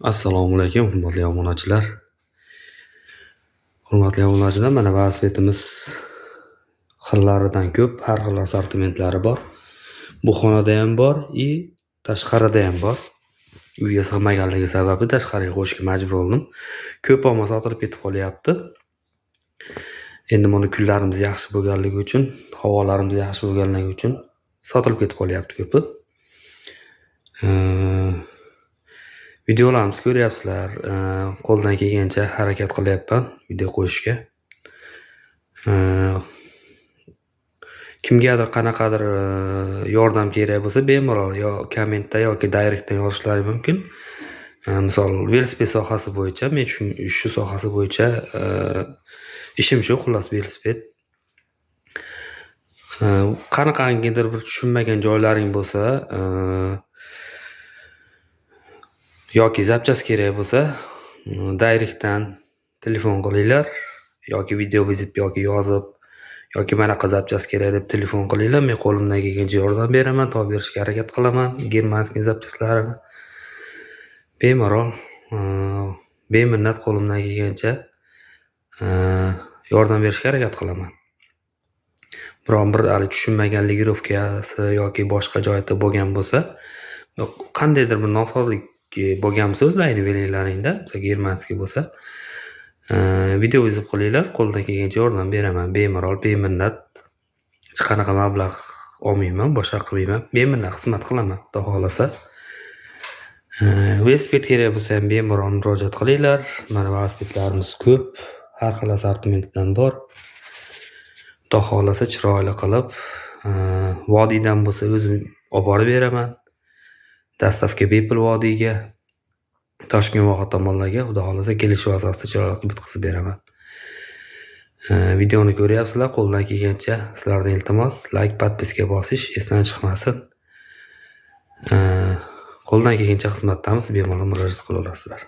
Assalomu alaykum, hurmatli obunachilar. Hurmatli obunachilar, mana velosipedimiz xillaridan ko'p, har xil assortimentlari bor. Bu xonada ham bor, tashqarida ham bor. Uyga sig'maganligi sababli tashqariga qo'yishga majbur bo'ldim. Ko'p olmasa sotilib ketib qolyapti. Endi buni kunlarimiz yaxshi bo'lganligi uchun, havolarimiz yaxshi bo'lganligi uchun sotilib ketib qolyapti ko'pi. Videolarimizni ko'ryapsizlar. Qo'ldan kelgancha harakat qilyapman video qo'yishga. Kimgadir qanaqadir yordam kerak bo'lsa, bemalol yo kommentda yoki direktdan yozishlari mumkin. Misol, velosiped sohasi bo'yicha, men shu sohasi bo'yicha ishim shu, xullas velosiped. Qanaqangidir bir tushunmagan joylaring bo'lsa, yoki zapchast kerak bo'lsa, direktdan telefon qilinglar yoki video yoki yozib, yoki manaqa zapchast kerak deb telefon qilinglar. Men qo'limdan kelgancha yordam beraman, topib berishga harakat qilaman. Germanskiy zapchastlarini bemalol, beminnat qo'limdan kelgancha yordam berishga harakat qilaman. Biron bir tushunmagan ligirovkasi yoki boshqa joyda bo'lgan bo'lsa, qandaydir bir nosozlik bo'lgan bo'lsa, o'zlaringning velinglaringda, misol germanskiy bo'lsa, video yozib qilinglar, qo'ldan kelgancha yordam beraman. Bemalol, beminnat, hech qanaqa mablag' olmayman, boshqa qilmayman. Beminnat xizmat qilaman, xudo xolasa. Velosiped kerak bo'lsa ham bemalol murojaat qilinglar. Mana velosipedlarimiz ko'p, har xil assortimentdan bor. Xudo xolasa chiroyli qilib, vodiydan bo'lsa o'zim olib borib beraman. Dastavka bepul vodiyga, Toshkent voha tomonlarga xudo xolasa kelishuv asosida chiroyli qilib bitkazib beraman. Videoni ko'ryapsizlar, qo'ldan kelgancha sizlardan iltimos, like, podpiska bosish esdan chiqmasin. Qo'ldan kelgancha xizmatdamiz, bemalol murojaat qilaverasizlar.